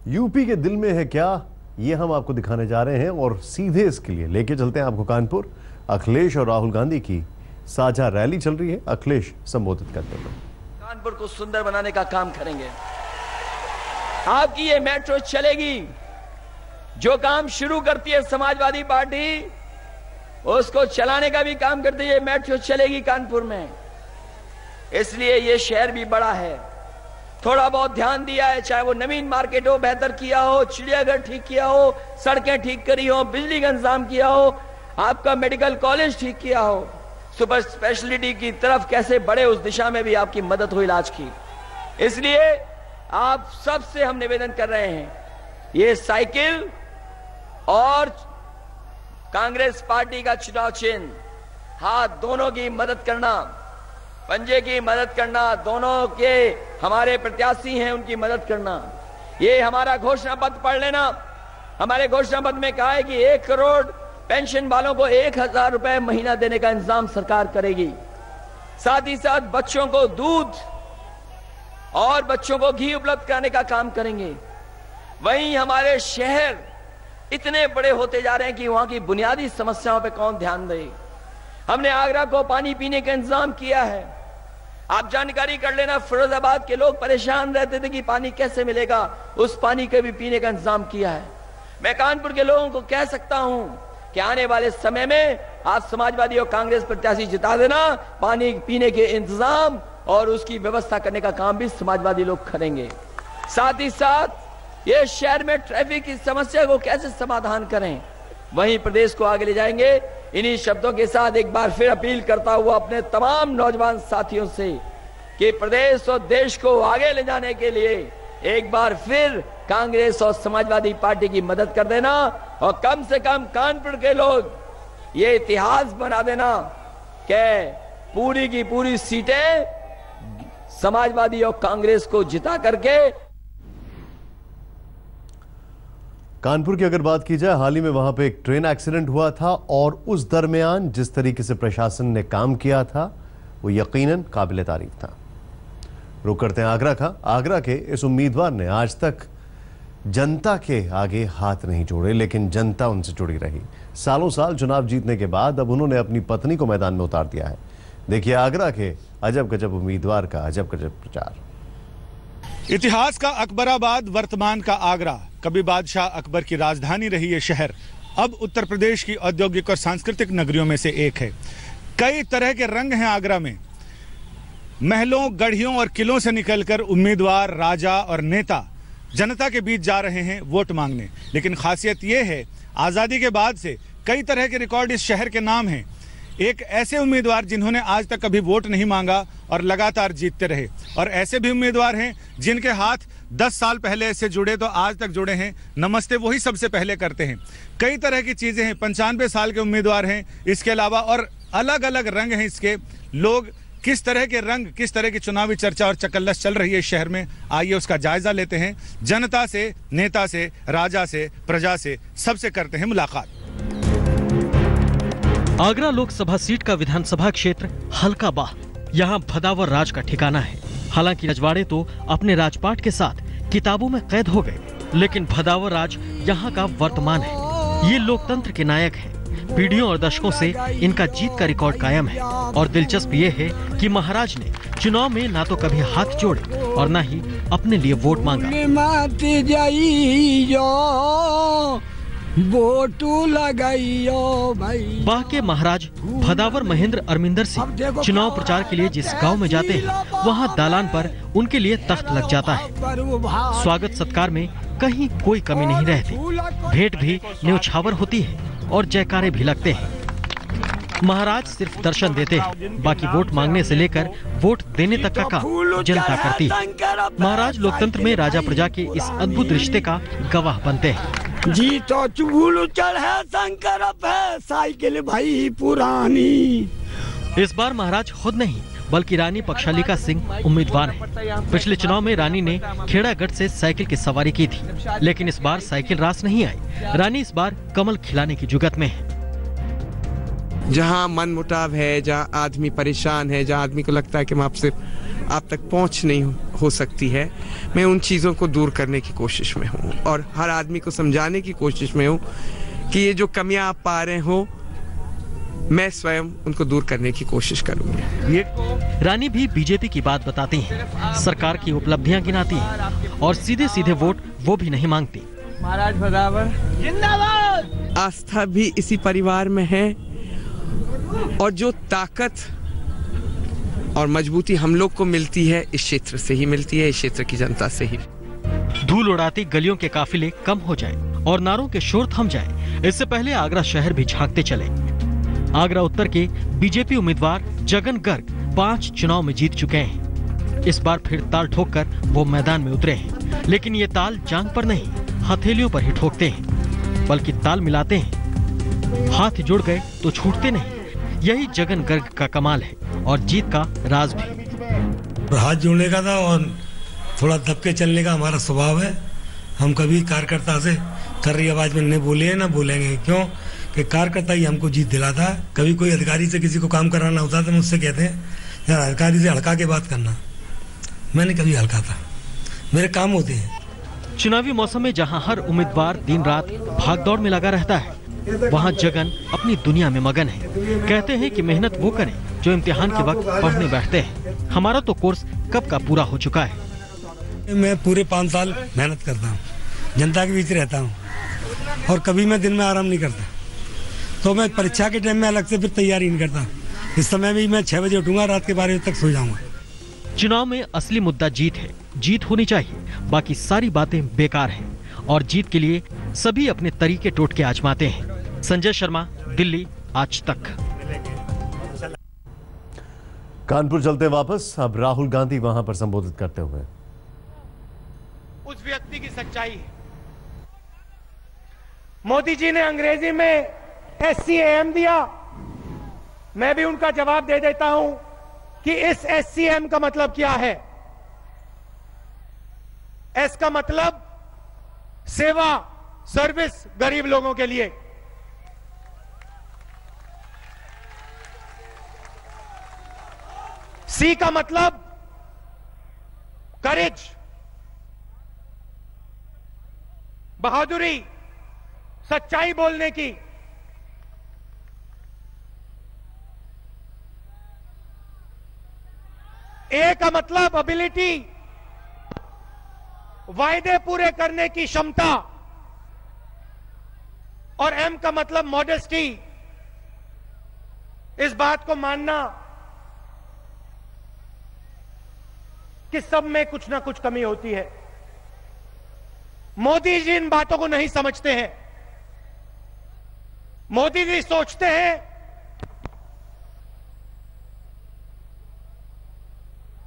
UP के दिल में है क्या, ये हम आपको दिखाने जा रहे हैं और सीधे इसके लिए लेके चलते हैं आपको कानपुर। अखिलेश और राहुल गांधी की साझा रैली चल रही है। अखिलेश संबोधित करते हुए कानपुर को सुंदर बनाने का काम करेंगे। आपकी ये मेट्रो चलेगी। जो काम शुरू करती है समाजवादी पार्टी, उसको चलाने का भी काम करती है। मेट्रो चलेगी कानपुर में, इसलिए ये शहर भी बड़ा है। थोड़ा बहुत ध्यान दिया है, चाहे वो नवीन मार्केट हो बेहतर किया हो, चिड़ियाघर ठीक किया हो, सड़कें ठीक करी हो, बिजली का इंतजाम किया हो, आपका मेडिकल कॉलेज ठीक किया हो, सुपर स्पेशलिटी की तरफ कैसे बढ़े उस दिशा में भी आपकी मदद हो इलाज की। इसलिए आप सबसे हम निवेदन कर रहे हैं, ये साइकिल और कांग्रेस पार्टी का चुनाव चिन्ह, हाथ दोनों की मदद करना, पंजे की मदद करना, दोनों के हमारे प्रत्याशी हैं उनकी मदद करना। ये हमारा घोषणा पत्र पढ़ लेना। हमारे घोषणा पत्र में कहा है कि 1 करोड़ पेंशन वालों को 1000 रुपए महीना देने का इंतजाम सरकार करेगी। साथ ही साथ बच्चों को दूध और बच्चों को घी उपलब्ध कराने का काम करेंगे। वहीं हमारे शहर इतने बड़े होते जा रहे हैं कि वहां की बुनियादी समस्याओं पर कौन ध्यान दे। हमने आगरा को पानी पीने का इंतजाम किया है। आप जानकारी कर लेना, फिरोजाबाद के लोग परेशान रहते थे कि पानी कैसे मिलेगा, उस पानी के भी पीने का इंतजाम किया है। मैं कानपुर के लोगों को कह सकता हूं कि आने वाले समय में आप समाजवादी और कांग्रेस प्रत्याशी जिता देना, पानी पीने के इंतजाम और उसकी व्यवस्था करने का काम भी समाजवादी लोग करेंगे। साथ ही साथ ये शहर में ट्रैफिक की समस्या को कैसे समाधान करें, वहीं प्रदेश को आगे ले जाएंगे। इन्हीं शब्दों के साथ एक बार फिर अपील करता हुआ अपने तमाम नौजवान साथियों से कि प्रदेश और देश को आगे ले जाने के लिए एक बार फिर कांग्रेस और समाजवादी पार्टी की मदद कर देना और कम से कम कानपुर के लोग ये इतिहास बना देना कि पूरी की पूरी सीटें समाजवादी और कांग्रेस को जिता करके। कानपुर की अगर बात की जाए, हाल ही में वहां पे एक ट्रेन एक्सीडेंट हुआ था और उस दरमियान जिस तरीके से प्रशासन ने काम किया था वो यकीनन काबिल तारीफ था। रुक करते हैं आगरा का। आगरा के इस उम्मीदवार ने आज तक जनता के आगे हाथ नहीं जोड़े, लेकिन जनता उनसे जुड़ी रही। सालों साल चुनाव जीतने के बाद अब उन्होंने अपनी पत्नी को मैदान में उतार दिया है। देखिए आगरा के अजब गजब उम्मीदवार का अजब गजब प्रचार। इतिहास का अकबराबाद, वर्तमान का आगरा। कभी बादशाह अकबर की राजधानी रही ये शहर अब उत्तर प्रदेश की औद्योगिक और सांस्कृतिक नगरियों में से एक है। कई तरह के रंग हैं आगरा में। महलों, गढ़ियों और किलों से निकलकर उम्मीदवार, राजा और नेता जनता के बीच जा रहे हैं वोट मांगने। लेकिन खासियत यह है, आज़ादी के बाद से कई तरह के रिकॉर्ड इस शहर के नाम हैं। एक ऐसे उम्मीदवार जिन्होंने आज तक कभी वोट नहीं मांगा और लगातार जीतते रहे, और ऐसे भी उम्मीदवार हैं जिनके हाथ 10 साल पहले से जुड़े तो आज तक जुड़े हैं। नमस्ते वही सबसे पहले करते हैं। कई तरह की चीजें हैं। 95 साल के उम्मीदवार हैं इसके अलावा, और अलग अलग रंग हैं इसके। लोग किस तरह के रंग, किस तरह की चुनावी चर्चा और चकल्लस चल रही है इस शहर में, आइए उसका जायजा लेते हैं। जनता से, नेता से, राजा से, प्रजा से, सबसे करते हैं मुलाकात। आगरा लोकसभा सीट का विधानसभा क्षेत्र हल्का बाह, यहाँ भदावर राज का ठिकाना है। हालांकि रजवाड़े तो अपने राजपाट के साथ किताबों में कैद हो गए, लेकिन भदावर राज यहाँ का वर्तमान है। ये लोकतंत्र के नायक हैं। पीढ़ियों और दशकों से इनका जीत का रिकॉर्ड कायम है। और दिलचस्प ये है कि महाराज ने चुनाव में ना तो कभी हाथ जोड़े और ना ही अपने लिए वोट मांगा। बाह के महाराज भदावर महेंद्र अरमिंदर सिंह चुनाव प्रचार के लिए जिस गांव में जाते हैं, वहां दालान पर उनके लिए तख्त लग जाता है। स्वागत सत्कार में कहीं कोई कमी नहीं रहती। भेंट भी न्यौछावर होती है और जयकारे भी लगते हैं। महाराज सिर्फ दर्शन देते हैं, बाकी वोट मांगने से लेकर वोट देने तक का काम जनता करती है। महाराज लोकतंत्र में राजा प्रजा के इस अद्भुत रिश्ते का गवाह बनते हैं। जी तो चुगुल चढ़े शंकर पे साइकिल भाई पुरानी। इस बार महाराज खुद नहीं बल्कि रानी पक्षालिका सिंह उम्मीदवार हैं। पिछले चुनाव में रानी ने खेड़ागढ़ से साइकिल की सवारी की थी, लेकिन इस बार साइकिल रास नहीं आई। रानी इस बार कमल खिलाने की जुगत में है। जहाँ मन मुटाव है, जहाँ आदमी परेशान है, जहाँ आदमी को लगता है कि मैं आपसे आप तक पहुंच नहीं हो सकती है, मैं उन चीज़ों को दूर करने की कोशिश में हूँ और हर आदमी को समझाने की कोशिश में हूँ कि ये जो कमियां आप पा रहे हो, मैं स्वयं उनको दूर करने की कोशिश करूंगी। रानी भी बीजेपी की बात बताती हैं, सरकार की उपलब्धियां गिनाती हैं और सीधे सीधे वोट वो भी नहीं मांगती। महाराज भदावर जिंदाबाद। आस्था भी इसी परिवार में है और जो ताकत और मजबूती हम लोग को मिलती है इस क्षेत्र से ही मिलती है, इस क्षेत्र की जनता से ही। धूल उड़ाती गलियों के काफिले कम हो जाए और नारों के शोर थम जाए, इससे पहले आगरा शहर भी झांकते चले। आगरा उत्तर के बीजेपी उम्मीदवार जगन गर्ग 5 चुनाव में जीत चुके हैं। इस बार फिर ताल ठोककर वो मैदान में उतरे हैं, लेकिन ये ताल जांग पर नहीं, हथेलियों पर ही ठोकते हैं, बल्कि ताल मिलाते हैं। हाथ जुड़ गए तो छूटते नहीं। यही जगन गर्ग का कमाल है और जीत का राज भी। हाथ जोड़ने का था और थोड़ा दबके चलने का हमारा स्वभाव है। हम कभी कार्यकर्ता से कर रही आवाज में नहीं बोले हैं ना बोलेंगे, क्यों कि कार्यकर्ता ही हमको जीत दिलाता है। कभी कोई अधिकारी से किसी को काम कराना होता है तो मुझसे कहते हैं यार अधिकारी से हल्का के बात करना, मैंने कभी हल्का था, मेरे काम होते हैं। चुनावी मौसम में जहां हर उम्मीदवार दिन रात भागदौड़ में लगा रहता है, वहां जगन अपनी दुनिया में मगन है। कहते हैं कि मेहनत वो करें जो इम्तिहान के वक्त पढ़ने बैठते हैं। हमारा तो कोर्स कब का पूरा हो चुका है। मैं पूरे 5 साल मेहनत करता हूँ, जनता के बीच रहता हूँ और कभी मैं दिन में आराम नहीं करता। तो मैं परीक्षा के टाइम में अलग से फिर तैयारी नहीं करता। इस समय भी मैं 6 बजे उठूंगा, रात के 12 बजे तक सो जाऊंगा। चुनाव में असली मुद्दा जीत है, जीत होनी चाहिए, बाकी सारी बातें बेकार हैं और जीत के लिए सभी अपने तरीके टोटके आजमाते हैं। संजय शर्मा, दिल्ली, आज तक। कानपुर चलते वापस, अब राहुल गांधी वहां पर संबोधित करते हुए। उस व्यक्ति की सच्चाई है। मोदी जी ने अंग्रेजी में SCAM दिया, मैं भी उनका जवाब दे देता हूं कि इस SCM का मतलब क्या है। S का मतलब सेवा, सर्विस, गरीब लोगों के लिए। C का मतलब करेज, बहादुरी, सच्चाई बोलने की। A का मतलब एबिलिटी, वायदे पूरे करने की क्षमता। और M का मतलब मॉडेस्टी, इस बात को मानना कि सब में कुछ ना कुछ कमी होती है। मोदी जी इन बातों को नहीं समझते हैं। मोदी जी सोचते हैं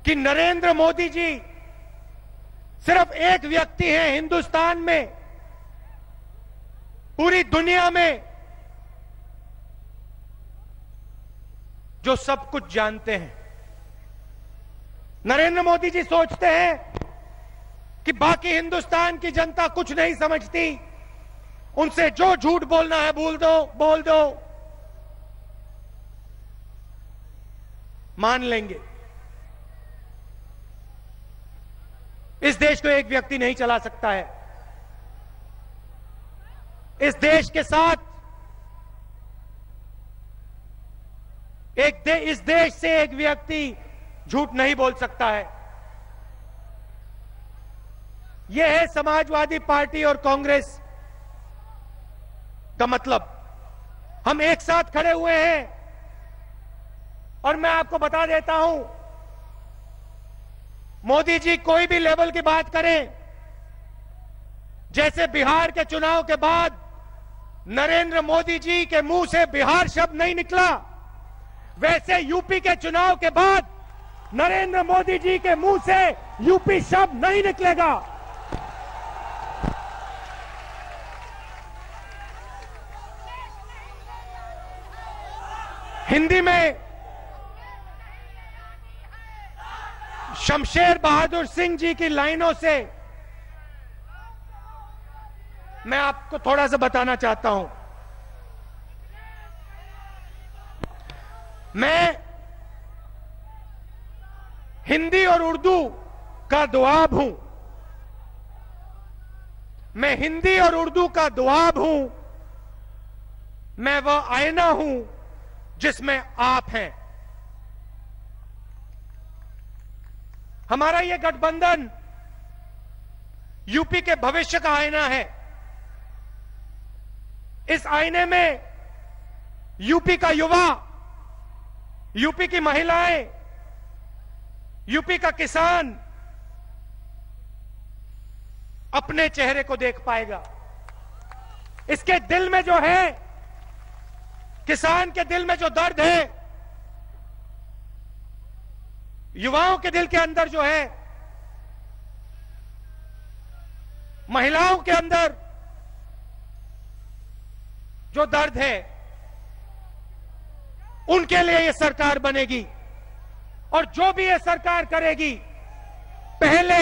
कि नरेंद्र मोदी जी सिर्फ एक व्यक्ति हैं हिंदुस्तान में, पूरी दुनिया में, जो सब कुछ जानते हैं। नरेंद्र मोदी जी सोचते हैं कि बाकी हिंदुस्तान की जनता कुछ नहीं समझती, उनसे जो झूठ बोलना है बोल दो, मान लेंगे। इस देश को एक व्यक्ति नहीं चला सकता है। इस देश के साथ इस देश से एक व्यक्ति झूठ नहीं बोल सकता है। यह है समाजवादी पार्टी और कांग्रेस का मतलब। हम एक साथ खड़े हुए हैं और मैं आपको बता देता हूं, मोदी जी कोई भी लेवल की बात करें, जैसे बिहार के चुनाव के बाद नरेंद्र मोदी जी के मुंह से बिहार शब्द नहीं निकला, वैसे यूपी के चुनाव के बाद नरेंद्र मोदी जी के मुंह से यूपी शब्द नहीं निकलेगा। हिंदी में शमशेर बहादुर सिंह जी की लाइनों से मैं आपको थोड़ा सा बताना चाहता हूं। मैं हिंदी और उर्दू का दुआब हूं। मैं हिंदी और उर्दू का दुआब हूं। मैं वह आईना हूं जिसमें आप हैं। हमारा यह गठबंधन यूपी के भविष्य का आईना है। इस आईने में यूपी का युवा, यूपी की महिलाएं, यूपी का किसान अपने चेहरे को देख पाएगा। इसके दिल में जो है, किसान के दिल में जो दर्द है, युवाओं के दिल के अंदर जो है, महिलाओं के अंदर जो दर्द है, उनके लिए यह सरकार बनेगी। और जो भी यह सरकार करेगी, पहले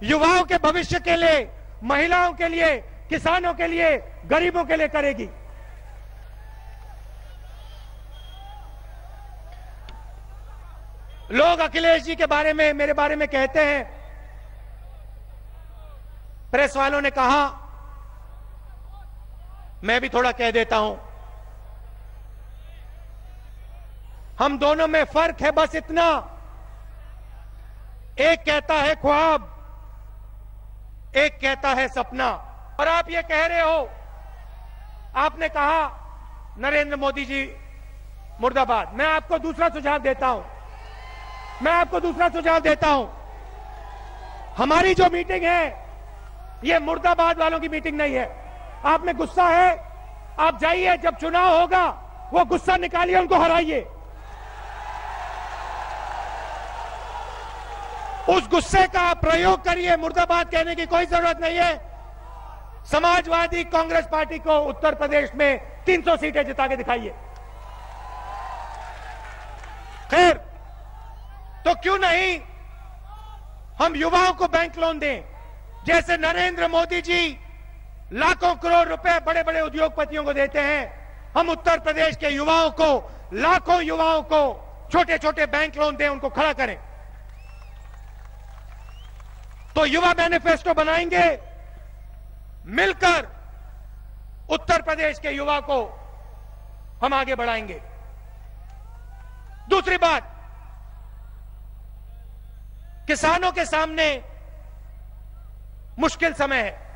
युवाओं के भविष्य के लिए, महिलाओं के लिए, किसानों के लिए, गरीबों के लिए करेगी। लोग अखिलेश जी के बारे में, मेरे बारे में कहते हैं, प्रेस वालों ने कहा, मैं भी थोड़ा कह देता हूं, हम दोनों में फर्क है बस इतना, एक कहता है ख्वाब, एक कहता है सपना। और आप ये कह रहे हो, आपने कहा नरेंद्र मोदी जी मुर्दाबाद। मैं आपको दूसरा सुझाव देता हूं, मैं आपको दूसरा सुझाव देता हूं। हमारी जो मीटिंग है, ये मुर्दाबाद वालों की मीटिंग नहीं है। आप में गुस्सा है, आप जाइए, जब चुनाव होगा वो गुस्सा निकालिए, उनको हराइए। उस गुस्से का प्रयोग करिए, मुर्दाबाद कहने की कोई जरूरत नहीं है। समाजवादी कांग्रेस पार्टी को उत्तर प्रदेश में 300 सीटें जिता के दिखाइए। खैर, तो क्यों नहीं हम युवाओं को बैंक लोन दें, जैसे नरेंद्र मोदी जी लाखों करोड़ रुपए बड़े बड़े उद्योगपतियों को देते हैं। हम उत्तर प्रदेश के युवाओं को, लाखों युवाओं को छोटे छोटे बैंक लोन दें, उनको खड़ा करें। तो युवा मैनिफेस्टो बनाएंगे, मिलकर उत्तर प्रदेश के युवा को हम आगे बढ़ाएंगे। दूसरी बात, किसानों के सामने मुश्किल समय है।